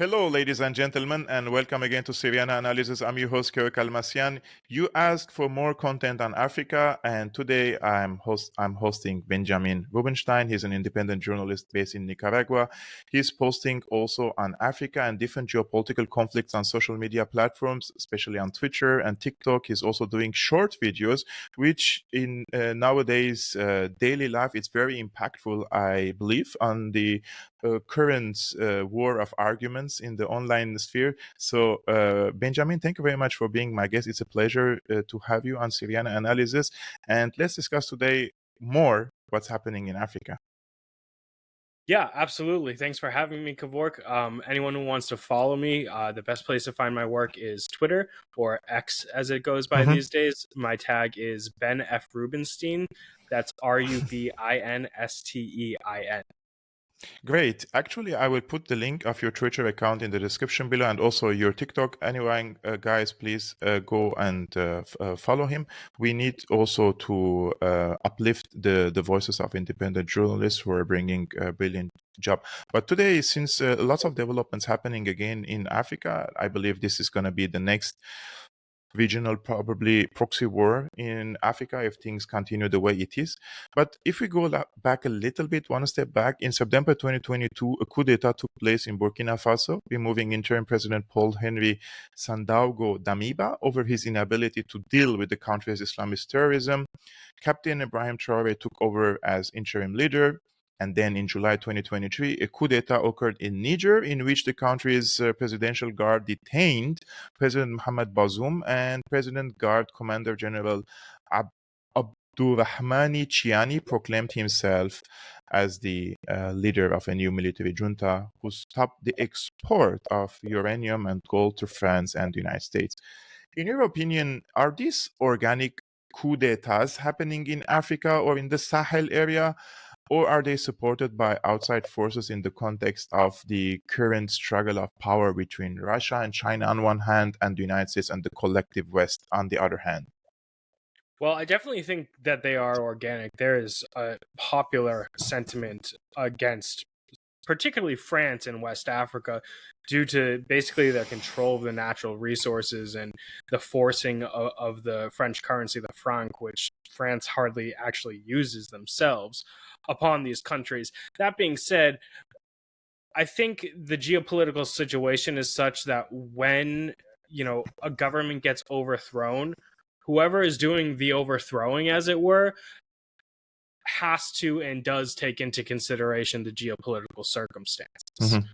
Hello, ladies and gentlemen, and welcome again to Syriana Analysis. I'm your host, Almassian. You asked for more content on Africa, and today I'm hosting Benjamin Rubinstein. He's an independent journalist based in Nicaragua. He's posting also on Africa and different geopolitical conflicts on social media platforms, especially on Twitter and TikTok. He's also doing short videos, which in nowadays daily life, it's very impactful, I believe, on the current war of arguments in the online sphere. So, Benjamin, thank you very much for being my guest. It's a pleasure to have you on Syriana Analysis. And let's discuss today more what's happening in Africa. Yeah, absolutely. Thanks for having me, Kavork. Anyone who wants to follow me, the best place to find my work is Twitter, or X as it goes by these days. My tag is Ben F. Rubinstein. That's Rubinstein. Great. Actually, I will put the link of your Twitter account in the description below and also your TikTok. Anyway, guys, please go and follow him. We need also to uplift the voices of independent journalists who are bringing a brilliant job. But today, since lots of developments happening again in Africa, I believe this is going to be the next regional, probably proxy war in Africa if things continue the way it is. But if we go back a little bit, one step back, in September 2022, a coup d'etat took place in Burkina Faso, removing interim President Paul Henry Sandaogo Damiba over his inability to deal with the country's Islamist terrorism. Captain Ibrahim Traore took over as interim leader. And then in July 2023, a coup d'etat occurred in Niger, in which the country's presidential guard detained President Mohamed Bazoum and President Guard Commander General Abdurrahmani Chiani proclaimed himself as the leader of a new military junta who stopped the export of uranium and gold to France and the United States. In your opinion, are these organic coup d'etats happening in Africa or in the Sahel area? Or are they supported by outside forces in the context of the current struggle of power between Russia and China on one hand and the United States and the collective West on the other hand? Well, I definitely think that they are organic. There is a popular sentiment against particularly France and West Africa, due to basically their control of the natural resources and the forcing of the French currency, the franc, which France hardly actually uses themselves, upon these countries. That being said, I think the geopolitical situation is such that when, a government gets overthrown, whoever is doing the overthrowing, as it were, has to and does take into consideration the geopolitical circumstances.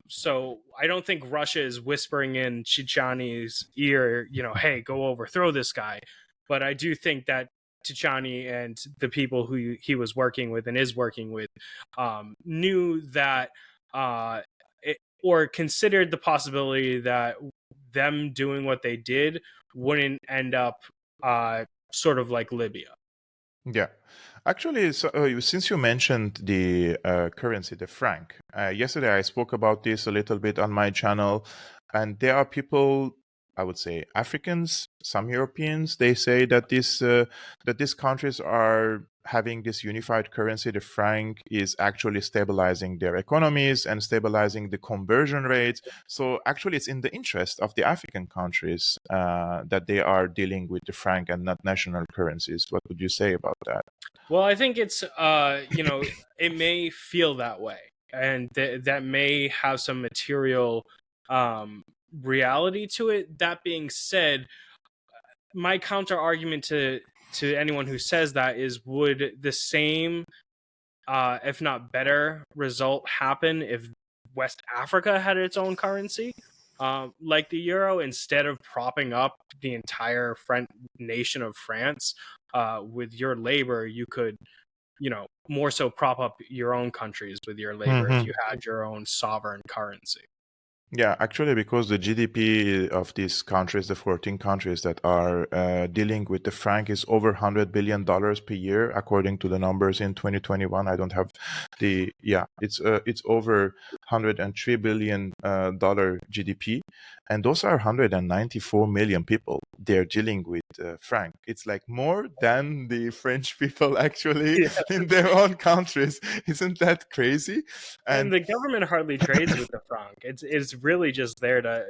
So I don't think Russia is whispering in Chichani's ear, hey, go overthrow this guy. But I do think that Chichani and the people who he was working with and is working with knew that or considered the possibility that them doing what they did wouldn't end up sort of like Libya. Yeah. Actually, since you mentioned the currency, the franc, yesterday I spoke about this a little bit on my channel, and there are people, I would say Africans, some Europeans, they say that these countries are having this unified currency, the franc, is actually stabilizing their economies and stabilizing the conversion rates. So actually, it's in the interest of the African countries that they are dealing with the franc and not national currencies. What would you say about that? Well, I think it's, it may feel that way, and that may have some material reality to it. That being said, my counter argument to anyone who says that is, would the same, if not better, result happen if West Africa had its own currency, like the euro, instead of propping up the entire nation of France with your labor? You could, more so prop up your own countries with your labor if you had your own sovereign currency. Yeah, actually, because the GDP of these countries, the 14 countries that are dealing with the franc, is over $100 billion per year, according to the numbers in 2021. I don't have it's over $103 billion GDP, and those are 194 million people they're dealing with franc. It's like more than the French people actually Yeah. in their own countries. Isn't that crazy? And And the government hardly trades with the franc. It's really just there to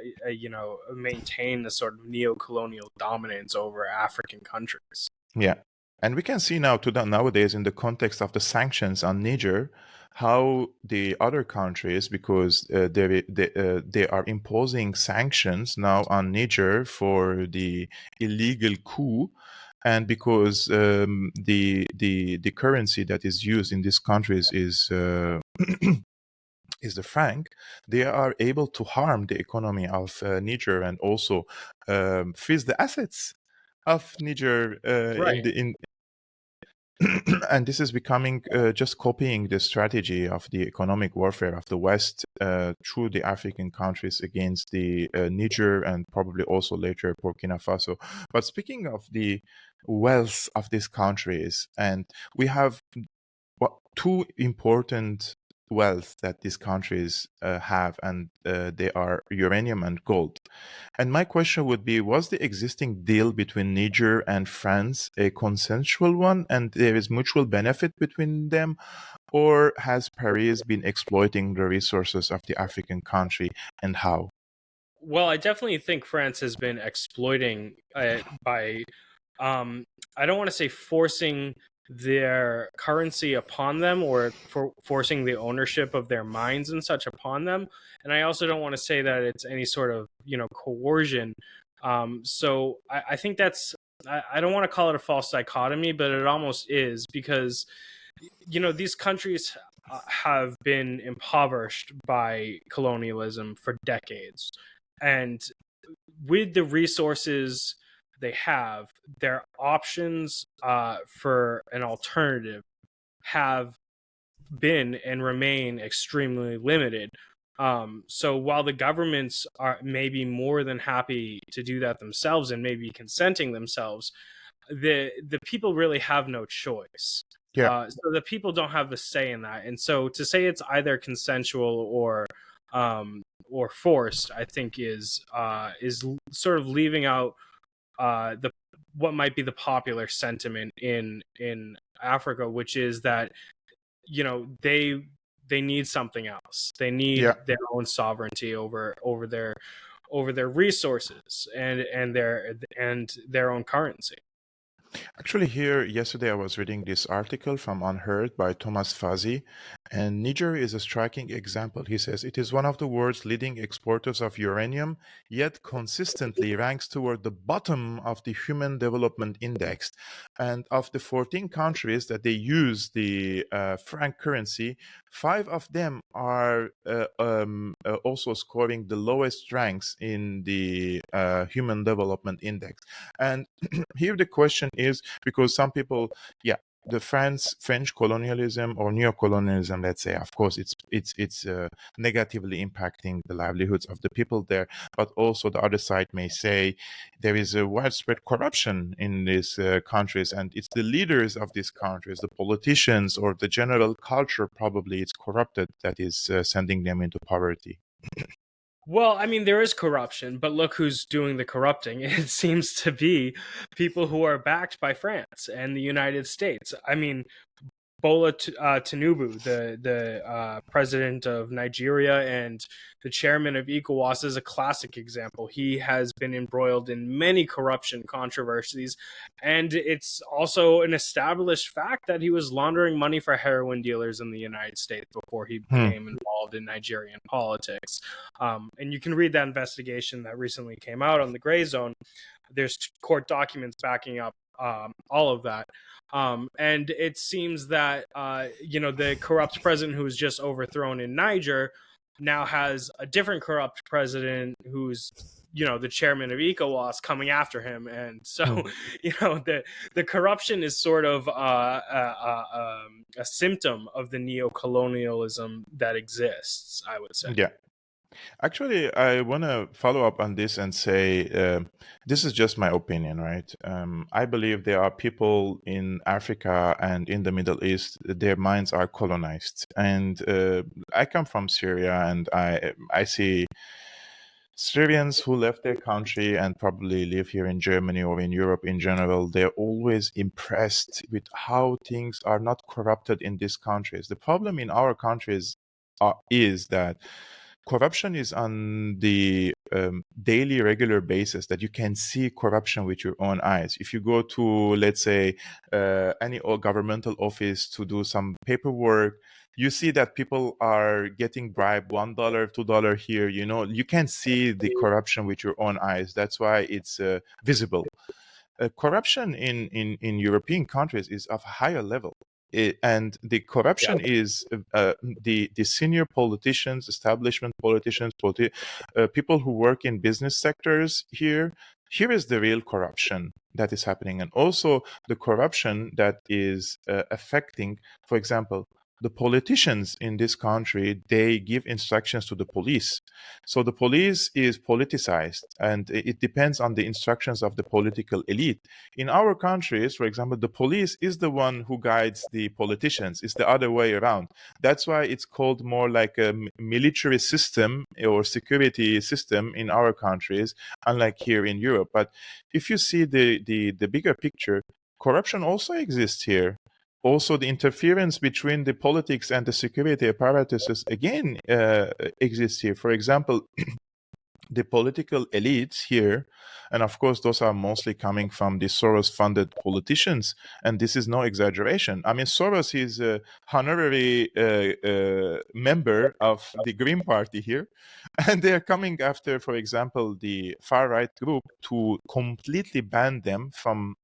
maintain the sort of neo-colonial dominance over African countries. yeah, and we can see now nowadays in the context of the sanctions on Niger, how the other countries, because they are imposing sanctions now on Niger for the illegal coup, and because the currency that is used in these countries is is the franc, they are able to harm the economy of Niger and also freeze the assets of Niger Right. in and this is becoming just copying the strategy of the economic warfare of the West through the African countries against the Niger and probably also later Burkina Faso. But speaking of the wealth of these countries, and we have two important wealth that these countries have, and they are uranium and gold. And my question would be, was the existing deal between Niger and France a consensual one and there is mutual benefit between them? Or has Paris been exploiting the resources of the African country, and how? Well, I definitely think France has been exploiting it by, I don't want to say forcing their currency upon them or for forcing the ownership of their mines and such upon them. And I also don't want to say that it's any sort of, coercion. So I think I don't want to call it a false dichotomy, but it almost is because, these countries have been impoverished by colonialism for decades. And with the resources they have, their options for an alternative have been and remain extremely limited. So while the governments are maybe more than happy to do that themselves and maybe consenting themselves, the people really have no choice. Yeah, So the people don't have the say in that, and so to say it's either consensual or forced, I think is sort of leaving out the what might be the popular sentiment in Africa, which is that they need something else. They need yeah. their own sovereignty over their resources and their own currency. Actually, here yesterday I was reading this article from Unheard by Thomas Fazi, and Niger is a striking example. He says it is one of the world's leading exporters of uranium, yet consistently ranks toward the bottom of the Human Development Index. And of the 14 countries that they use the franc currency, 5 of them are also scoring the lowest ranks in the Human Development Index. And here the question is, because some people, yeah, the French colonialism or neo-colonialism, let's say, of course, it's negatively impacting the livelihoods of the people there. But also the other side may say there is a widespread corruption in these countries, and it's the leaders of these countries, the politicians or the general culture, probably it's corrupted, that is sending them into poverty. Well, I mean, there is corruption, but look who's doing the corrupting. It seems to be people who are backed by France and the United States. I mean, Bola Tinubu, the president of Nigeria and the chairman of Ecowas, is a classic example. He has been embroiled in many corruption controversies, and it's also an established fact that he was laundering money for heroin dealers in the United States before he Hmm. became involved in Nigerian politics. And you can read that investigation that recently came out on the Gray Zone. There's court documents backing up all of that. And it seems that the corrupt president who was just overthrown in Niger now has a different corrupt president who's the chairman of ECOWAS coming after him, and so Hmm. the corruption is sort of a symptom of the neo-colonialism that exists, I would say. Yeah. Actually, I want to follow up on this and say this is just my opinion, right? I believe there are people in Africa and in the Middle East, their minds are colonized. And I come from Syria, and I see Syrians who left their country and probably live here in Germany or in Europe in general, they're always impressed with how things are not corrupted in these countries. The problem in our countries is that corruption is on the daily, regular basis, that you can see corruption with your own eyes. If you go to, let's say, any governmental office to do some paperwork, you see that people are getting bribed $1, $2 here. You can see the corruption with your own eyes. That's why it's visible. Corruption in European countries is of higher level. And the Yeah. corruption is the senior politicians, establishment politicians, people who work in business sectors here. Here is the real corruption that is happening. And also the corruption that is affecting, for example, the politicians in this country, they give instructions to the police. So the police is politicized, and it depends on the instructions of the political elite. In our countries, for example, the police is the one who guides the politicians. It's the other way around. That's why it's called more like a military system or security system in our countries, unlike here in Europe. But if you see the bigger picture, corruption also exists here. Also, the interference between the politics and the security apparatuses again exists here. For example, the political elites here, and of course those are mostly coming from the Soros funded politicians, and this is no exaggeration. I mean, Soros is a honorary member of the Green Party here, and they're coming after, for example, the far right group to completely ban them from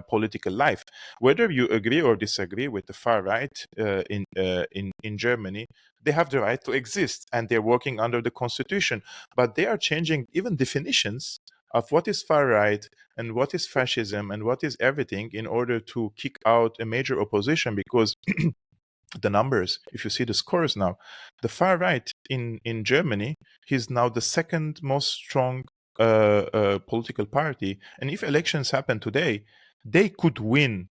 political life. Whether you agree or disagree with the far right in Germany, they have the right to exist, and they're working under the constitution. But they are changing even definitions of what is far right and what is fascism and what is everything in order to kick out a major opposition, because the numbers, if you see the scores now, the far right in Germany, he's now the second most strong political party. And if elections happen today, they could win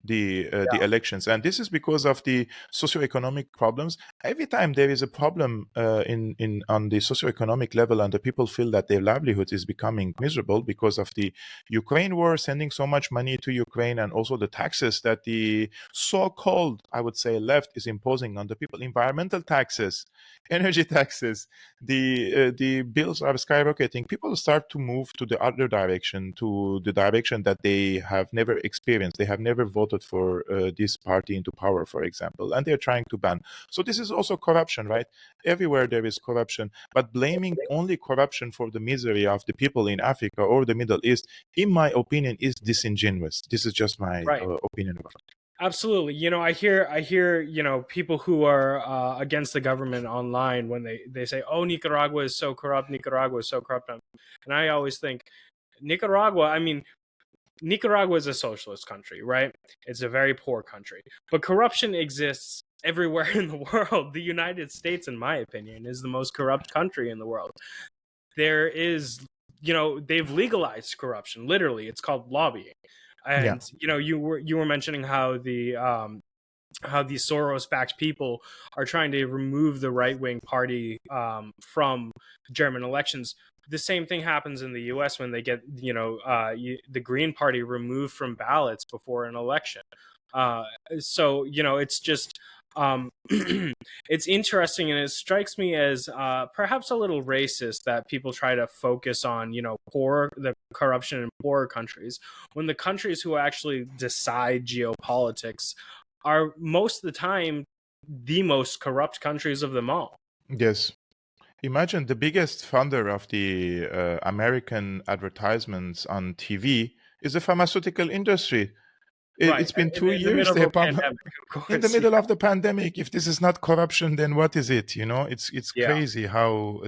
the elections, and this is because of the socioeconomic problems. Every time there is a problem in on the socioeconomic level, and the people feel that their livelihood is becoming miserable because of the Ukraine war, sending so much money to Ukraine, and also the taxes that the so-called, I would say, left is imposing on the people, environmental taxes, energy taxes, the bills are skyrocketing. People start to move to the other direction, to the direction that they have never experienced. They have never voted for this party into power, for example, and they're trying to ban. So this is also corruption, right? Everywhere there is corruption, but blaming only corruption for the misery of the people in Africa or the Middle East, in my opinion, is disingenuous. This is just my Right. opinion about it. Absolutely. I hear, people who are against the government online when they say, "Oh, Nicaragua is so corrupt. Nicaragua is so corrupt," and I always think, Nicaragua. I mean, Nicaragua is a socialist country, right? It's a very poor country, but corruption exists everywhere in the world. The United States, in my opinion, is the most corrupt country in the world. There is, they've legalized corruption. Literally, it's called lobbying. Yeah. And you were mentioning how these Soros-backed people are trying to remove the right-wing party from German elections. The same thing happens in the U.S. when they get the Green Party removed from ballots before an election. So it's just it's interesting, and it strikes me as perhaps a little racist that people try to focus on the corruption in poorer countries, when the countries who actually decide geopolitics are most of the time the most corrupt countries of them all. Yes. Imagine the biggest funder of the American advertisements on TV is the pharmaceutical industry. Right. It's been two In the years. middle of They're a pandemic, of in the course. middle of the pandemic. If this is not corruption, then what is it? It's Yeah. crazy how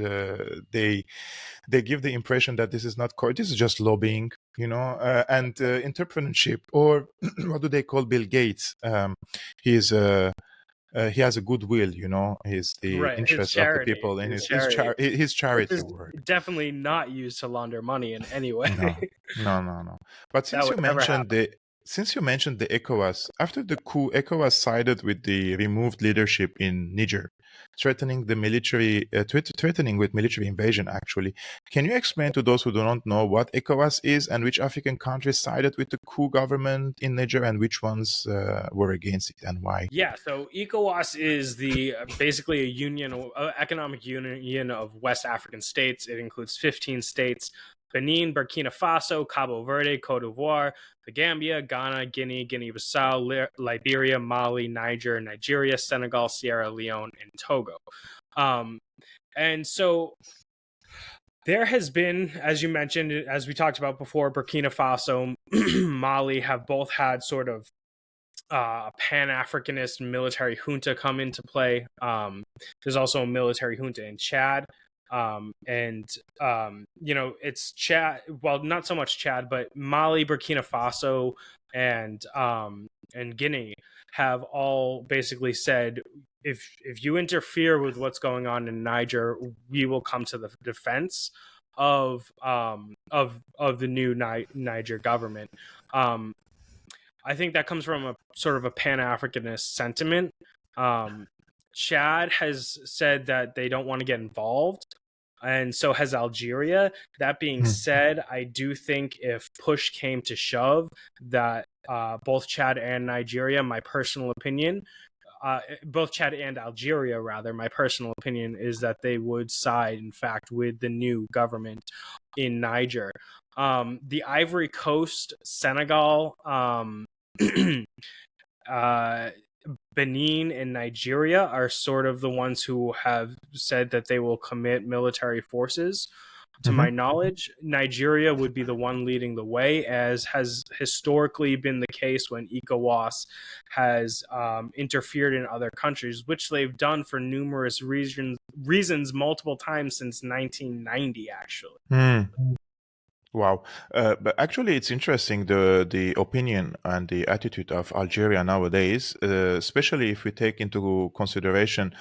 they give the impression that this is not this is just lobbying, and entrepreneurship, or what do they call Bill Gates? He's he has a goodwill, he's the Right, his interest of the charity, people in his his charity, his which charity is work. definitely not used to launder money in any way. No, no, no, no. But That would ever happen. since you mentioned the ECOWAS, after the coup, ECOWAS sided with the removed leadership in Niger, threatening the military, threatening with military invasion. Actually, can you explain to those who do not know what ECOWAS is and which African countries sided with the coup government in Niger and which ones were against it and why? Yeah, so ECOWAS is the basically a union, economic union of West African states. It includes 15 states: Benin, Burkina Faso, Cabo Verde, Cote d'Ivoire, the Gambia, Ghana, Guinea, Guinea-Bissau, Liberia, Mali, Niger, Nigeria, Senegal, Sierra Leone, and Togo. And so there has been, as you mentioned, as we talked about before, Burkina Faso, Mali have both had sort of Pan-Africanist military junta come into play. There's also a military junta in Chad. It's Chad. Well, not so much Chad, but Mali, Burkina Faso, and Guinea have all basically said, if you interfere with what's going on in Niger, we will come to the defense of the new Niger government. I think that comes from a sort of a Pan-Africanist sentiment. Chad has said that they don't want to get involved, and so has Algeria. That being said, I do think if push came to shove, that both Chad and Nigeria, my personal opinion, both Chad and Algeria, rather, my personal opinion is that they would side, in fact, with the new government in Niger. The Ivory Coast, Senegal, Benin, and Nigeria are sort of the ones who have said that they will commit military forces. To my knowledge, Nigeria would be the one leading the way, as has historically been the case when ECOWAS has interfered in other countries, which they've done for numerous reasons multiple times since 1990, actually. Wow. But actually, it's interesting the opinion and the attitude of Algeria nowadays, especially if we take into consideration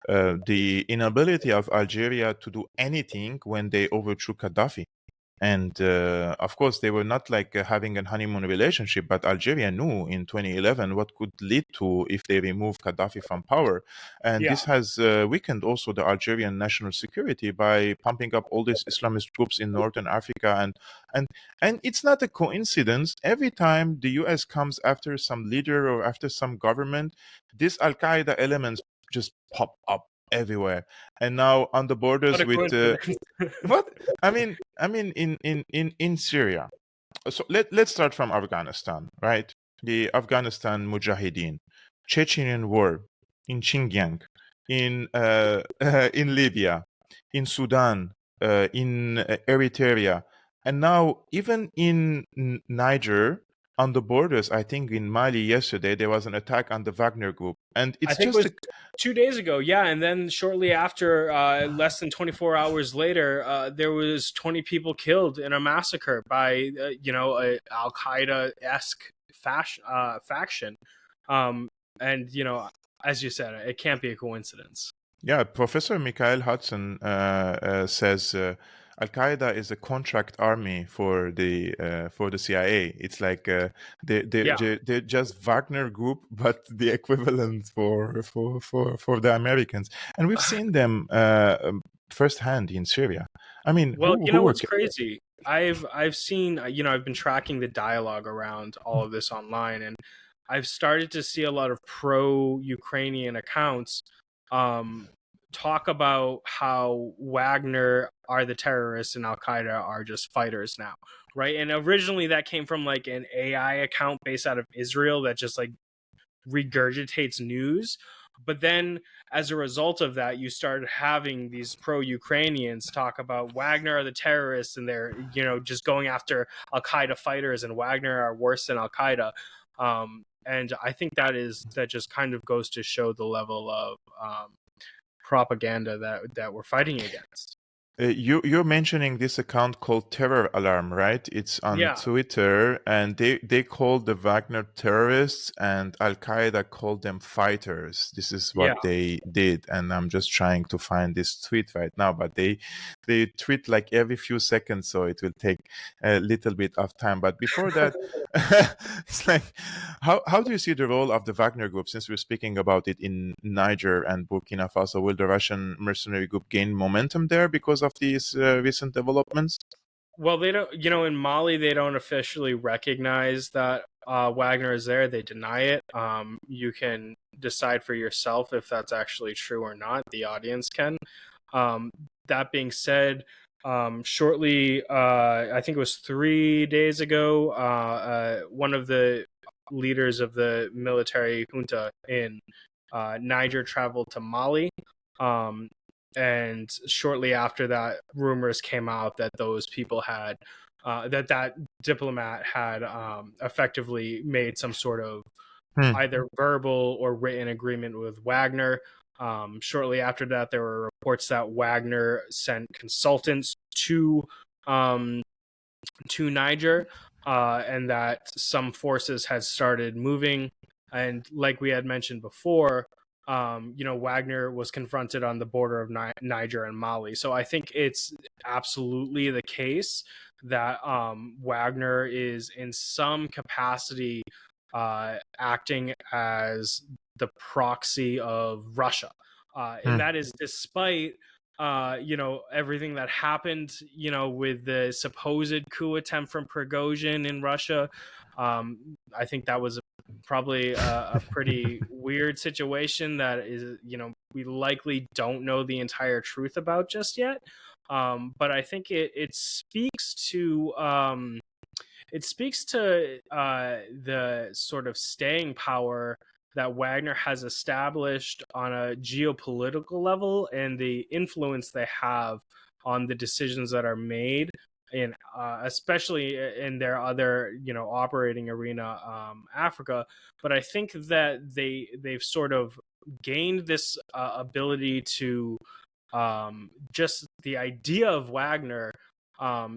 the inability of Algeria to do anything when they overthrew Gaddafi. And of course, they were not like having a honeymoon relationship, but Algeria knew in 2011 what could lead to if they remove Gaddafi from power. And Yeah. this has weakened also the Algerian national security by pumping up all these Islamist troops in northern Africa. And, and it's not a coincidence. Every time the US comes after some leader or after some government, these Al Qaeda elements just pop up everywhere. And now on the What borders a with coincidence. what I mean in Syria. So let's start from Afghanistan, right? The Afghanistan Mujahideen, Chechenian War, in Xinjiang, in Libya, in Sudan, in Eritrea, and now even in Niger on the borders. I think in Mali yesterday there was an attack on the Wagner group, and I it's think it just was a 2 days ago. Yeah, and then shortly after, less than 24 hours later, there was 20 people killed in a massacre by a Al Qaeda esque faction. And as you said, it can't be a coincidence. Yeah, Professor Mikhail Hudson says Al Qaeda is a contract army for the CIA. It's like Yeah, they're just Wagner Group, but the equivalent for the Americans. And we've seen them firsthand in Syria. I mean, well, who were what's crazy? I've seen, I've been tracking the dialogue around all of this online, and I've started to see a lot of pro-Ukrainian accounts talk about how Wagner are the terrorists and Al Qaeda are just fighters now, right? And originally that came from like an AI account based out of Israel that just like regurgitates news. But then, as a result of that, you started having these pro-Ukrainians talk about Wagner are the terrorists, and they're just going after Al Qaeda fighters, and Wagner are worse than Al Qaeda. And I think that just kind of goes to show the level of propaganda that we're fighting against. You're mentioning this account called Terror Alarm, right? It's on Yeah, Twitter, and they call the Wagner terrorists, and Al Qaeda called them fighters. This is yeah. what they did, and I'm just trying to find this tweet right now. But they tweet like every few seconds, so it will take a little bit of time. But before that, it's like, how do you see the role of the Wagner group? Since we're speaking about it in Niger and Burkina Faso, will the Russian mercenary group gain momentum there because of these recent developments? Well, they don't, in Mali, they don't officially recognize that Wagner is there. They deny it. You can decide for yourself if that's actually true or not. The audience can. Um, that being said, shortly, I think it was 3 days ago, one of the leaders of the military junta in Niger traveled to Mali. Um, and shortly after that, rumors came out that those people had that diplomat had effectively made some sort of Hmm. either verbal or written agreement with Wagner. Shortly after that, there were reports that Wagner sent consultants um, to Niger, and that some forces had started moving. And like we had mentioned before, Wagner was confronted on the border of Niger and Mali. So I think it's absolutely the case that Wagner is in some capacity acting as the proxy of Russia. And Hmm. that is despite everything that happened, with the supposed coup attempt from Prigozhin in Russia. I think that was probably a pretty weird situation that is, we likely don't know the entire truth about just yet. But I think it speaks to the sort of staying power that Wagner has established on a geopolitical level and the influence they have on the decisions that are made in especially in their other operating arena, Africa. But I think that they've sort of gained this ability to just the idea of Wagner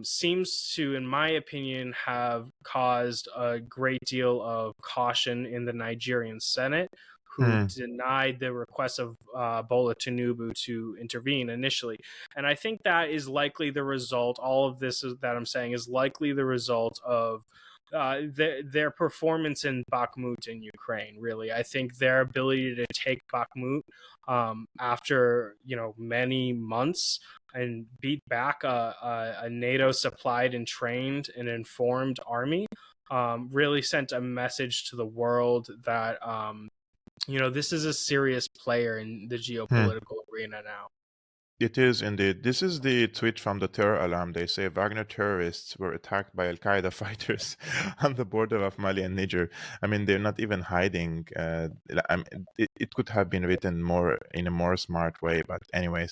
seems to, in my opinion, have caused a great deal of caution in the Nigerian Senate, who Hmm. denied the request of Bola Tinubu to intervene initially. And I think that is likely the result. All of this that I'm saying is likely the result of their performance in Bakhmut in Ukraine. Really, I think their ability to take Bakhmut after many months and beat back a NATO supplied and trained and informed army really sent a message to the world that this is a serious player in the Hmm. geopolitical arena now. It is indeed. This is the tweet from the terror alarm. They say Wagner terrorists were attacked by Al Qaeda fighters on the border of Mali and Niger. I mean, they're not even hiding. It could have been written more in a more smart way, but anyways.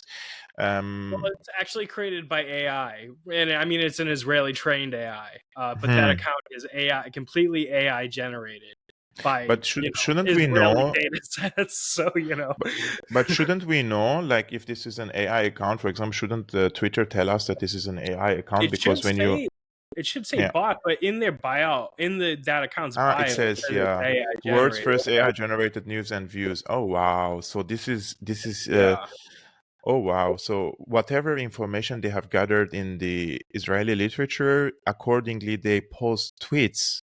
Well, Um, it's actually created by AI, and I mean it's an Israeli trained AI, but that hmm. account is AI, completely AI generated by But shouldn't we Israeli know? data sets. So But, but shouldn't we know, like, if this is an AI account, for example, shouldn't Twitter tell us that this is an AI account? it should Because when you, say it should say yeah, bot, but in their bio, in the that account's it bio, it says, says it's yeah, AI words generated. first AI generated news and views. Oh wow! So this is Yeah, oh wow! So whatever information they have gathered in the Israeli literature, accordingly they post tweets.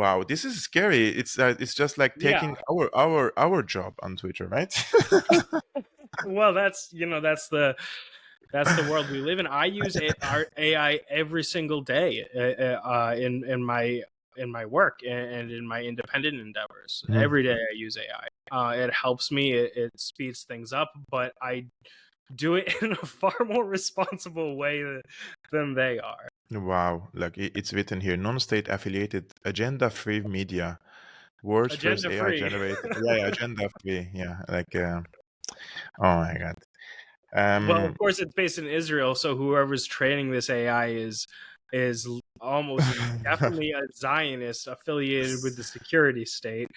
Wow, this is scary. It's just like yeah. taking our job on Twitter, right? Well, that's the world we live in. I use our AI every single day in my work and in my independent endeavors. Mhm. Every day I use AI. It helps me. It speeds things up, but I do it in a far more responsible way than they are. Wow, like it's written here, non-state affiliated agenda-free media, world's first Agenda AI free. generated. Yeah, yeah, agenda-free. Yeah, like oh my God. Well, of Um, course, it's based in Israel, so whoever's training this AI is almost definitely a Zionist affiliated with the security state,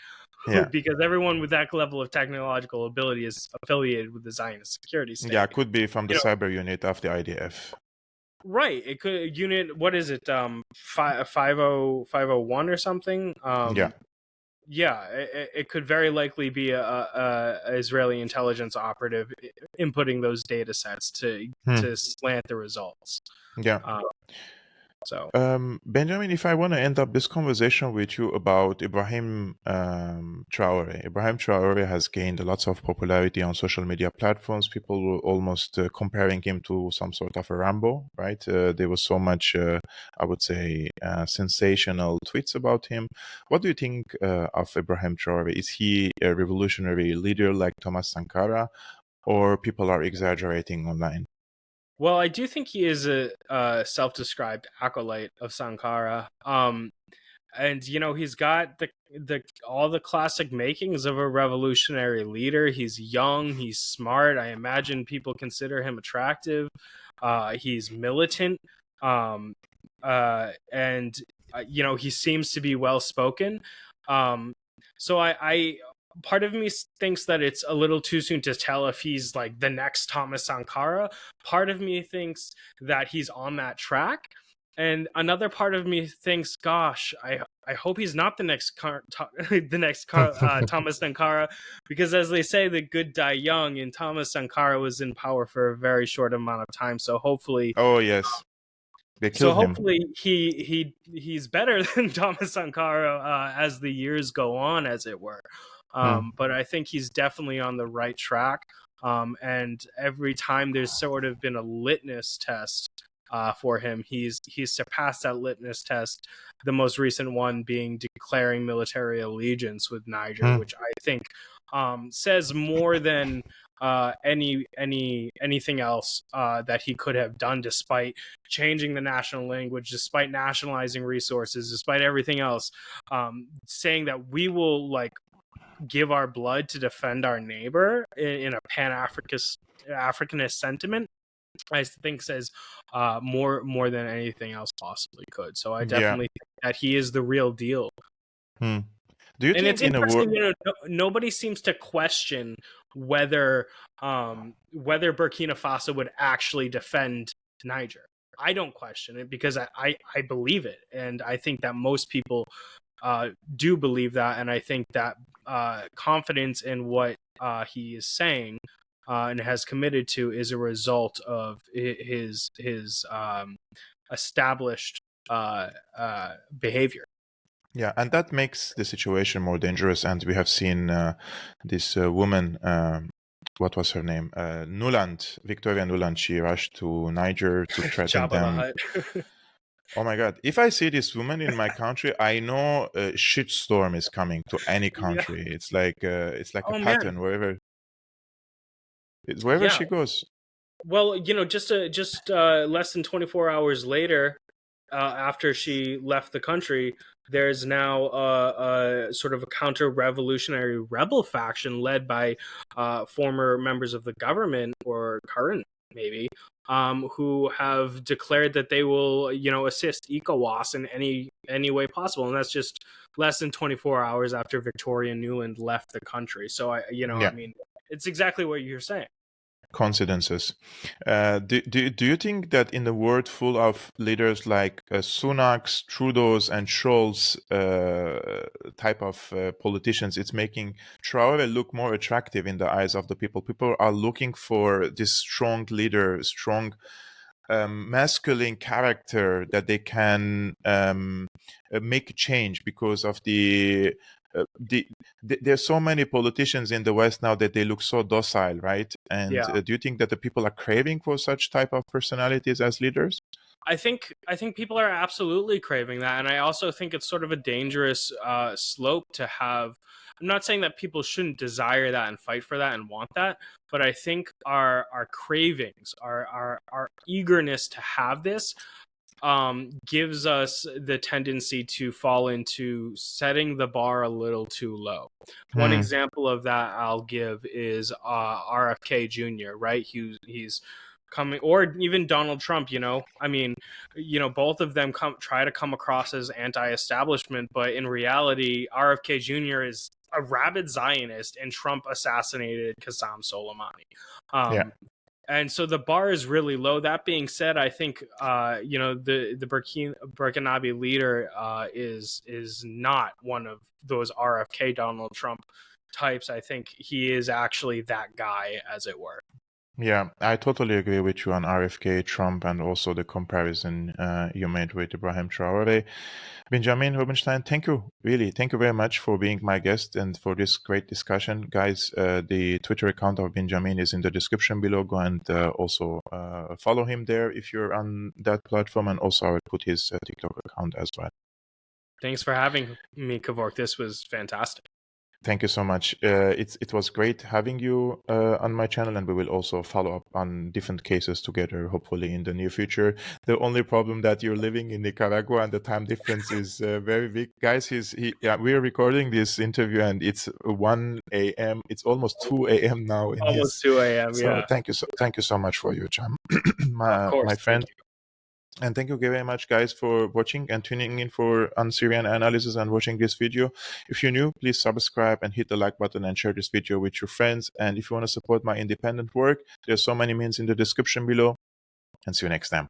Yeah. because everyone with that level of technological ability is affiliated with the Zionist security state. Yeah, could be from the You know, cyber unit of the IDF. right? It could unit. What is it? 50501 or something. Yeah. Yeah, it could very likely be a Israeli intelligence operative inputting those data sets to Hmm. slant the results. Yeah. Um, so Benjamin, if I want to end up this conversation with you about Ibrahim Traore. Ibrahim Traore has gained lots of popularity on social media platforms. People were almost comparing him to some sort of a Rambo, right? There was so much, I would say, sensational tweets about him. What do you think of Ibrahim Traore? Is he a revolutionary leader like Thomas Sankara, or people are exaggerating online? well, I do think he is a self-described acolyte of Sankara. And he's got the all the classic makings of a revolutionary leader. He's young, he's smart. I imagine people consider him attractive. He's militant, um, and he seems to be well spoken. So I part of me thinks that it's a little too soon to tell if he's like the next Thomas Sankara. Part of me thinks that he's on that track, and another part of me thinks, gosh, I hope he's not the next Thomas Sankara, because as they say, the good die young, and Thomas Sankara was in power for a very short amount of time. So hopefully, Oh, yes. They killed him. he's better than Thomas Sankara as the years go on, as it were. Hmm. But I think he's definitely on the right track. And every time there's sort of been a litmus test for him, he's surpassed that litmus test. The most recent one being declaring military allegiance with Niger, Hmm. which I think says more than anything else that he could have done, despite changing the national language, despite nationalizing resources, despite everything else. Saying that we will give our blood to defend our neighbor in a Africanist sentiment, I think says more than anything else possibly could. So I Yeah. definitely think that he is the real deal. Hmm. Do you And think it's in a world? interesting, nobody seems to question whether Burkina Faso would actually defend Niger. I don't question it because I believe it, and I think that most people do believe that, and I think that confidence in what he is saying and has committed to is a result of his established behavior. Yeah, and that makes the situation more dangerous. And we have seen this woman. What was her name? Nuland, Victoria Nuland. She rushed to Niger to threaten Jabba the them. Hutt. Oh my God! If I see this woman in my country, I know a shitstorm is coming to any Yeah. country. It's like a Oh man. pattern wherever Yeah. she goes. Well, just less than 24 hours later, after she left the country, there's now a sort of a counter-revolutionary rebel faction led by former members of the government, or current maybe, who have declared that they will, assist Ecowas in any way possible, and that's just less than 24 hours after Victoria Nuland left the country. So I Yeah. mean, it's exactly what you're saying. Coincidences. Do you think that in a world full of leaders like Sunaks, Trudeau's, and Scholz type of politicians, it's making Traore look more attractive in the eyes of the people? People are looking for this strong leader, strong masculine character that they can make a change because of there's so many politicians in the West now that they look so docile, right? And Yeah. do you think that the people are craving for such type of personalities as leaders? I think people are absolutely craving that, and I also think it's sort of a dangerous slope to have. I'm not saying that people shouldn't desire that and fight for that and want that, but I think our cravings, our eagerness to have this, gives us the tendency to fall into setting the bar a little too low. One Hmm. example of that I'll give is RFK Jr. Right? He's coming, or even Donald Trump. I mean, both of them try to come across as anti-establishment, but in reality, RFK Jr. is a rabid Zionist, and Trump assassinated Qasem Soleimani. Yeah. And so the bar is really low. That being said, I think the Burkinabe leader is not one of those RFK Donald Trump types. I think he is actually that guy, as it were. Yeah, I totally agree with you on RFK, Trump, and also the comparison you made with Ibrahim Traore. Benjamin Rubinstein, thank you very much for being my guest and for this great discussion. Guys, the Twitter account of Benjamin is in the description below. Go and also follow him there if you're on that platform, and also I will put his TikTok account as well. Thanks for having me, Kevork. This was fantastic. Thank you so much. It was great having you on my channel, and we will also follow up on different cases together, hopefully in the near future. The only problem that you're living in Nicaragua and the time difference is very big. Guys, we're recording this interview and it's 1 a.m. It's almost 2 a.m. now. Almost 2 a.m. So yeah. Thank you so much for your time, Of course, my friend. And thank you very much, guys, for watching and tuning in on Syriana Analysis and watching this video. If you're new, please subscribe and hit the like button and share this video with your friends. And if you want to support my independent work, there's so many means in the description below. And see you next time.